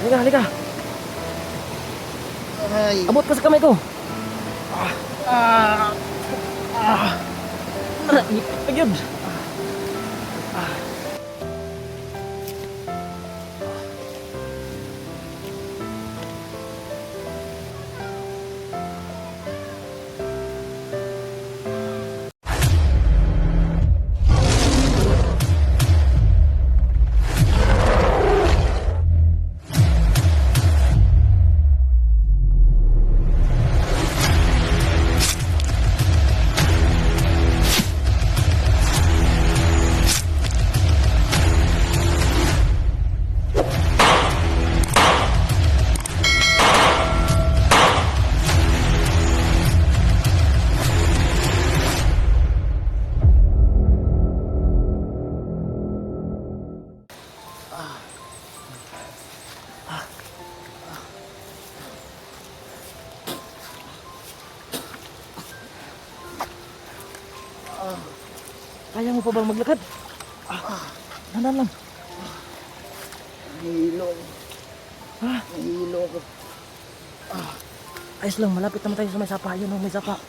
Halika, halika. Ay. Abot ka sa kamay ko. Ipit yun. Kaya mo pa bang maglakad? Dahan lang. Nahihilo. Ha? Nahihilo ako. Ayos lang, malapit naman tayo sa may sapa. Yun, may sapa.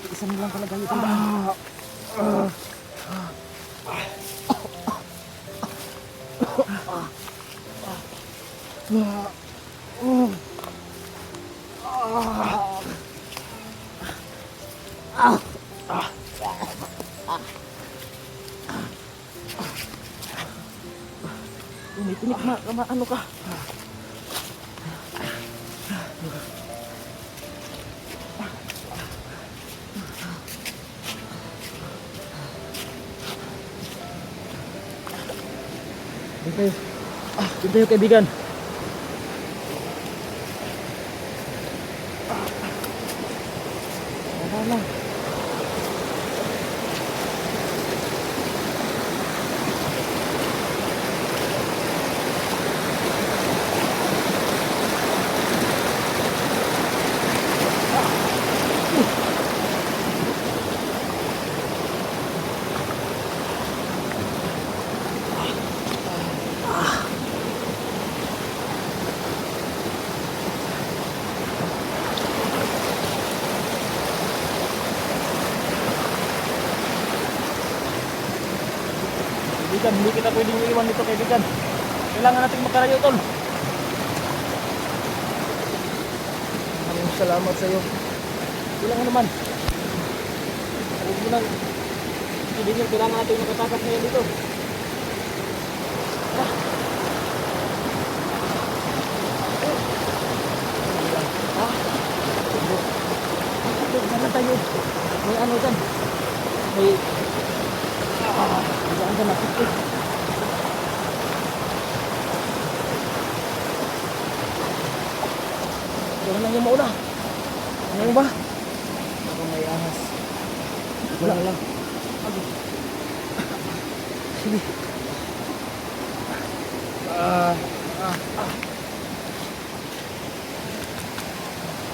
Isa na lang talaga yung tandaan. Tinik ano ka? Dito tayo kaibigan. Wala. Kaibigan, hindi kita pwedeng iwan dito kaibigan. Kailangan natin makarayo tol. Maraming salamat sa iyo. Kailangan naman. Huwag mo nang kaibigan, kailangan natin makatakas ngayon dito. Sana tayo. May ano dyan. May saan ka nakikit? Diyan lang yung mauna. Ano ba? Ako may ahas. Wala lang. Sige.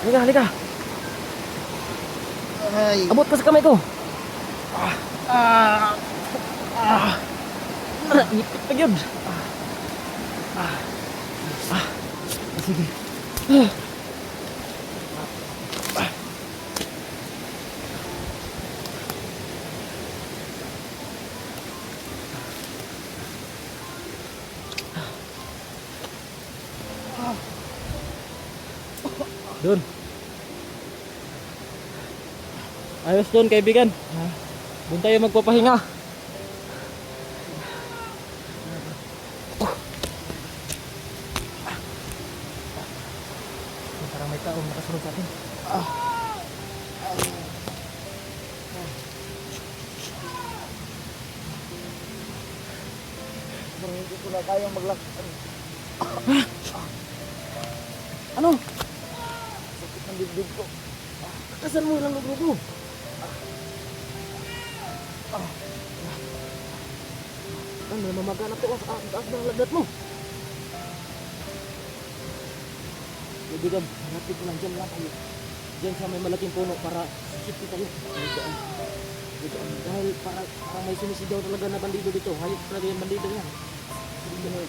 Halika, halika. Ay. Abot ka sa kamay ko. Ipit yun. Sige. Doon. Ayos doon kaibigan. Doon tayo magpapahinga. Parang may taong nakasunod sa atin. Hindi ko na kayang maglakad. Ano? Sakit ng dibdib ko. Kasan mo lang luglugo? Ano, mamaga na to ang taas ng lagnat mo. Kaibigan, hanapin ko lang dyan lang tayo. Dyan sa may malaking puno para safety tayo. Dahil parang may sumisigaw talaga na bandido dito. Hayop talaga yung bandido yan.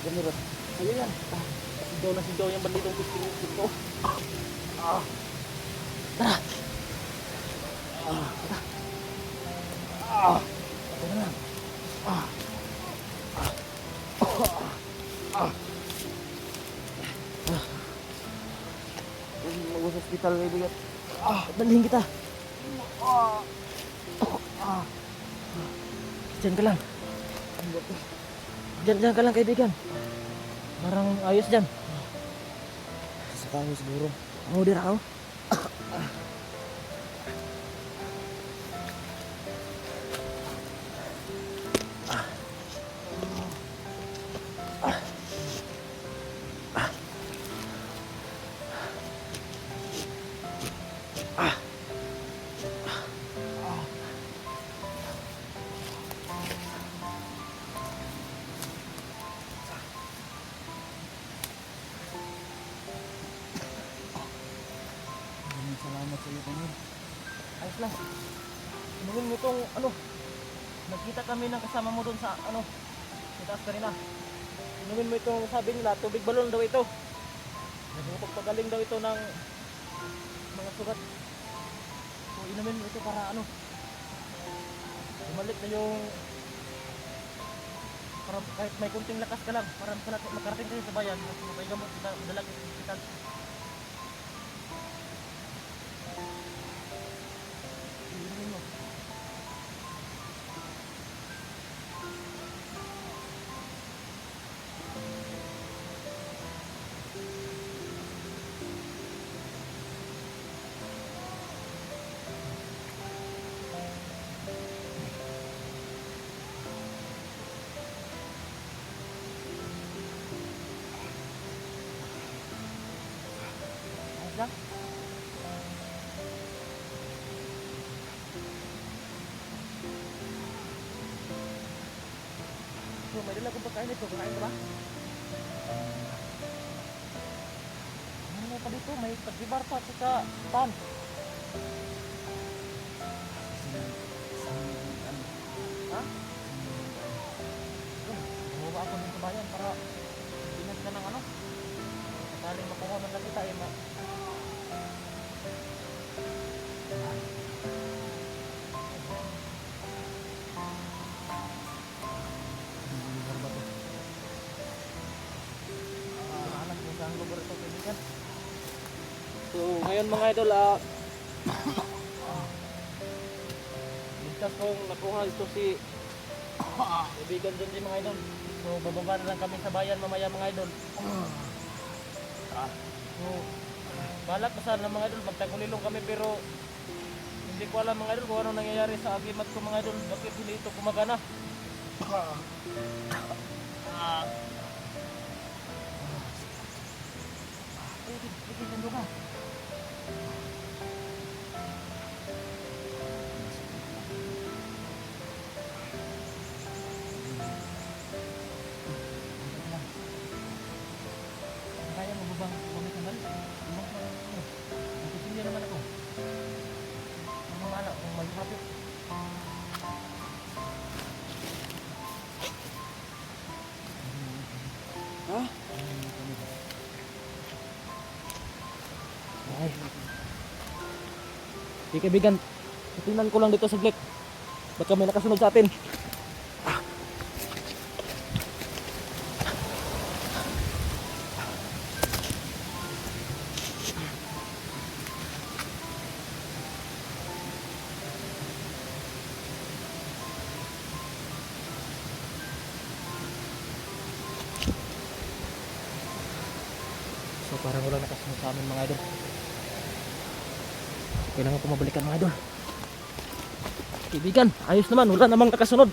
Ganiro. Sa'yo yan. Sigaw na sigaw yung bandidong pisting dito. Tara! Ito na lang. Mag-hospital kaibigan. Dalhin kita. Diyan ka lang. Diyan ka lang kaibigan. Parang ayos dyan. Sa kayo siguro. Oo, dira ako. Salamat sa iyo, Panginoon. Ayos lang. Inumin mo itong ano. Nagkita kami ng kasama mo doon sa ano. Sa taas kanina. Inumin mo itong sabi nila, tubig balon daw ito. Nagpapagaling daw ito ng mga sugat. So inumin mo ito para ano. Bumalik na yung para kahit may kunting lakas ka lang para makarating kayo sa bayan. May gamot kita dalag sa hospital. Inumin mo. Ayos lang. So, may dala kong pagkain ito. Kakain ka ba? Ano pa dito? May pagdibar pa at saka pan. Ha? Bumaba ako dun sa bayan para binas ka ng ano. Sakaling makuha man lang kita eh. Alam mo saan lugar ito kaibigan. So ngayon mga idol ligtas kong nakuha ito si kaibigan dyan din mga idol. So bababa na lang kami sa bayan mamaya mga idol. So balak pa sana mga idol magtagulilong kami pero hindi ko alam mga idol kung ano nangyayari sa agimat ko mga idol. Bakit hindi ito gumagana? Sige, ka. Kaya mo ba bang bumalik naman? Magpipili naman ako. Ang mamala kung maghapit. Ha? Ay. Di kaibigan, tingnan ko lang dito saglit. Baka may nakasunod sa atin. So parang wala nakasunod sa amin mga idol. Kailangan ko mabalikan mga idol. Kaibigan, ayos naman, wala namang nakasunod.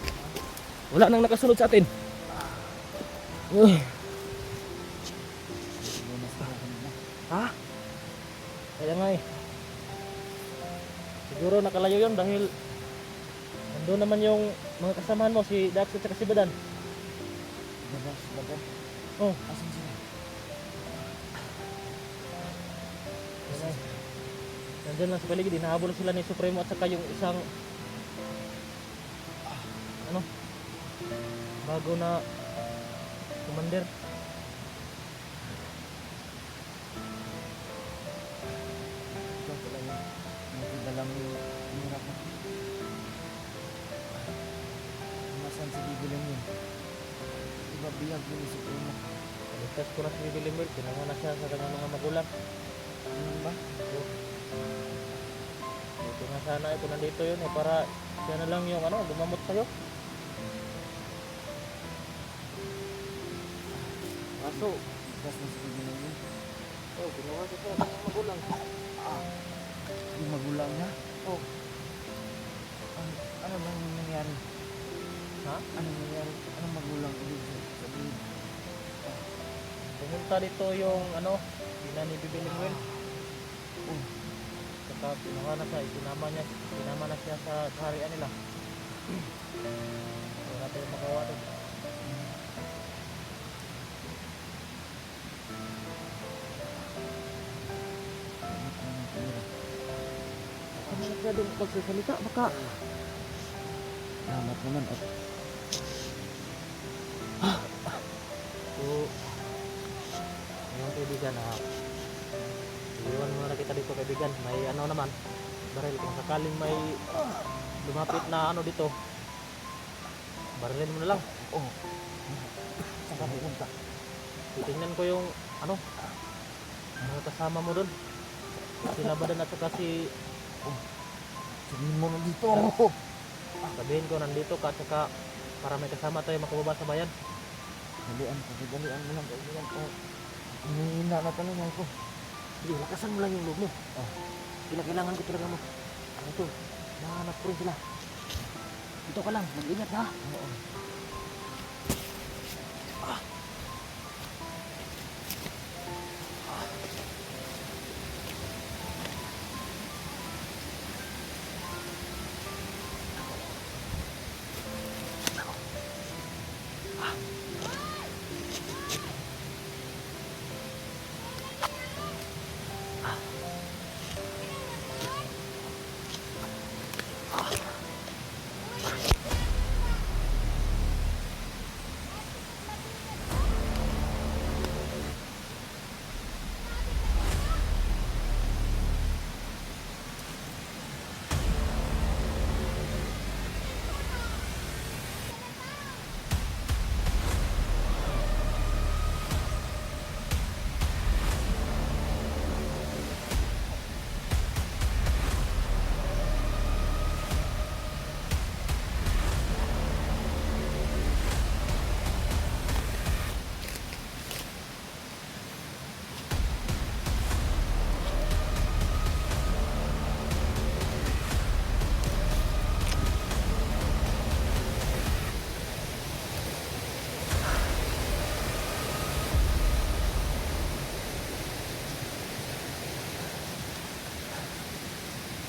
Wala nang nakasunod sa atin. Uy. Ha? Kaya nga eh. Siguro nakalayo yun dahil nandun naman yung mga kasamahan mo, si Dax at si Badan. Badan? Oh. Asan sila? Nandyan lang sa paligid, hinahabol sila ni Supremo at saka yung isang bago na commander. Ikaw pala yun. Nagdalang yung kamera ko. Nasaan si Bibilang yun? Diba biyag yun isip ko mo? Ligtas ko na si Bibi Limber, tinango na siya sa kanyang mga magulang. Ano ba? Ito nga sana ito nandito yun eh, para siya na lang yung ano, gumamot sa'yo. Kaso, Gas na si Bibilang yun. oh, ginawa siya sa kanyang magulang. Yung magulang niya? Oh, Ano bang nangyari? ha? Anong nangyari? Anong magulang ibig sabihin? Pumunta dito yung ano, ina ni Bibi Limber. Oh, Saka pinuha na siya, sinama na siya sa kaharian nila. Wala tayong makawa doon. Ano na siya doon pagsasalita? Baka salamat naman at so, yung kaibigan na iwan muna kita dito kaibigan. May ano naman, baril kung sakaling may lumapit na ano dito, barilin mo na lang. oh. Saan ka pupunta? Titingnan ko yung ano, mga kasama mo doon. Si Labadan at saka si, Sabihin mo nandito ako. sabihin ko nandito ka at saka para may kasama tayo makababa sa bayan. Dalian mo lang kaibigan ko. Hinihina na talaga ako. Sige, lakasan mo lang yung loob mo. Kailangan ko talaga mo. Ano to? Mahanap ko rin sila. Dito ka lang, mag-ingat ha. Oo.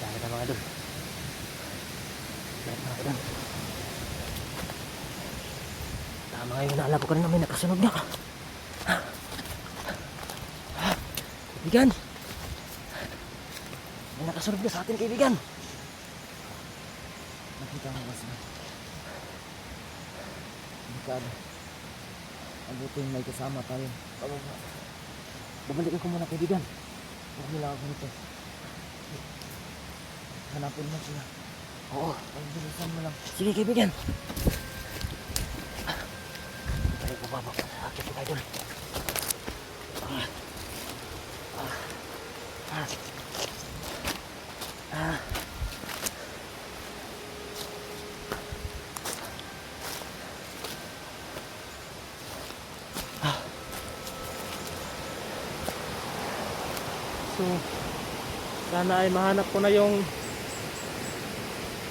Dahil na mga idol. Dahil mga idol. Tama ngayon, naalala ko kanina may nakasunod na. Kaibigan! May nakasunod na sa atin, kaibigan! Nakita mo kasi. Delikado. Abutin may kasama tayo. Pababa. Babalikan ko muna kaibigan. Huwag nila ako nito. Hanapin mo sila. Oo. Pagbilisan mo lang. Sige, kaibigan! Tayo ko baba. Akit ko, idol. So, sana ay mahanap ko na yung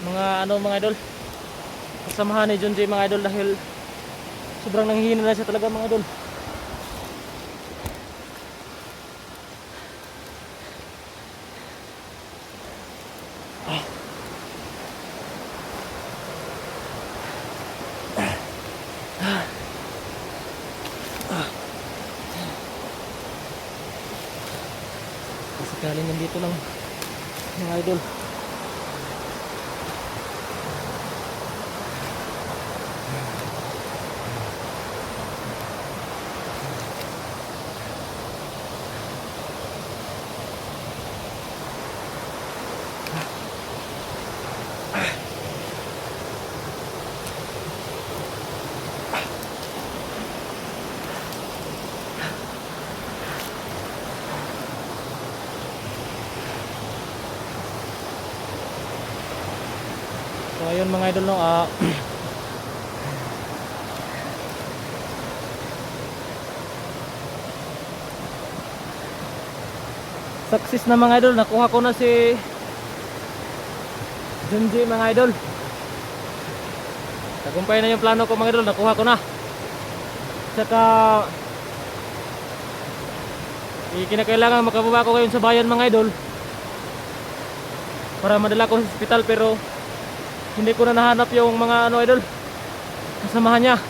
mga mga idol, kasamahan ni Junji mga idol, dahil sobrang nanghihina na siya talaga mga idol. Sakaling nandito lang mga idol. So ayun mga idol no, success na mga idol, nakuha ko na si Junji mga idol. Tagumpay na yung plano ko mga idol, nakuha ko na. Saka kinakailangan makababa ko ngayon sa bayan mga idol para madala ko sa hospital, pero hindi ko na nahanap yung mga idol kasamahan niya.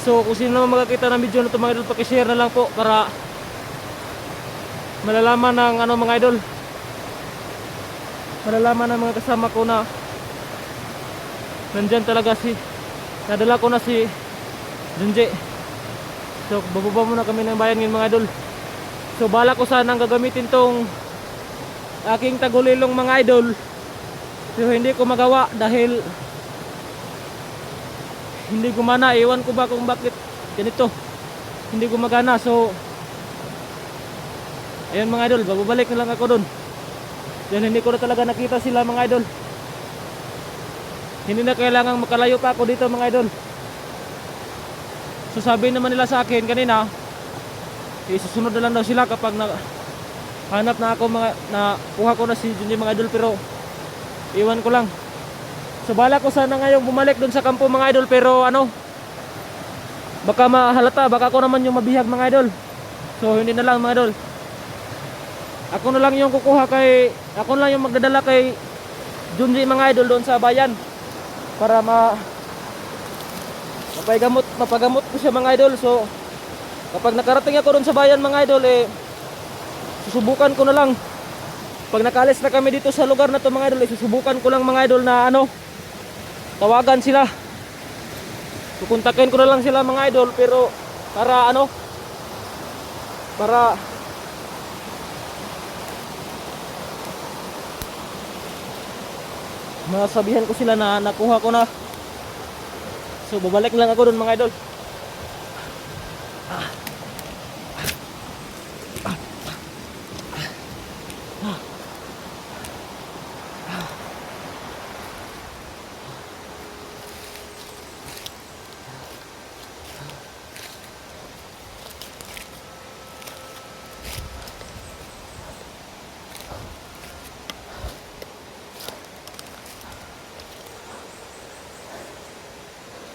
So kung sino naman makakita ng video na ito mga idol, pakishare na lang po para malalaman ng mga idol, malalaman ng mga kasama ko na nandyan talaga nadala ko na si Junji. So bababa muna kami ng bayan ngayon mga idol. So bala ko sanang gagamitin tong aking tagulilong mga idol, pero hindi ko magawa dahil hindi gumana. Iwan ko ba kung bakit ganito hindi gumagana. So ayun mga idol, babalik na lang ako dun. Yan, hindi ko na talaga nakita sila mga idol. Hindi na kailangang makalayo pa ako dito mga idol. So sabi naman nila sa akin kanina, isusunod na lang daw sila kapag hanap na ako kuha ko na si Junji mga idol, pero iwan ko lang. So bala ko sana ngayon bumalik dun sa kampo mga idol, pero baka mahalata, baka ako naman yung mabihag mga idol. So hindi na lang mga idol, ako na lang yung ako na lang yung magdadala kay Junji mga idol doon sa bayan para mapagamot ko siya mga idol. So kapag nakarating ako doon sa bayan mga idol, susubukan ko na lang. Pag nakalis na kami dito sa lugar na to mga idol, susubukan ko lang mga idol na tawagan sila. Kukontakin ko na lang sila mga idol, pero para masabihan ko sila na nakuha ko na. So babalik lang ako doon mga idol.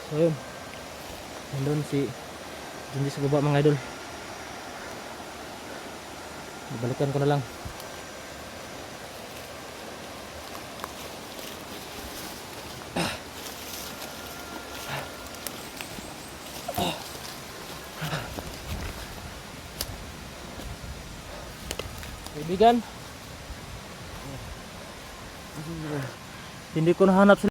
So yun, nandun si Junji sa baba mga idol. Balikan ko na lang. Kaibigan, hindi ko nahanap sila.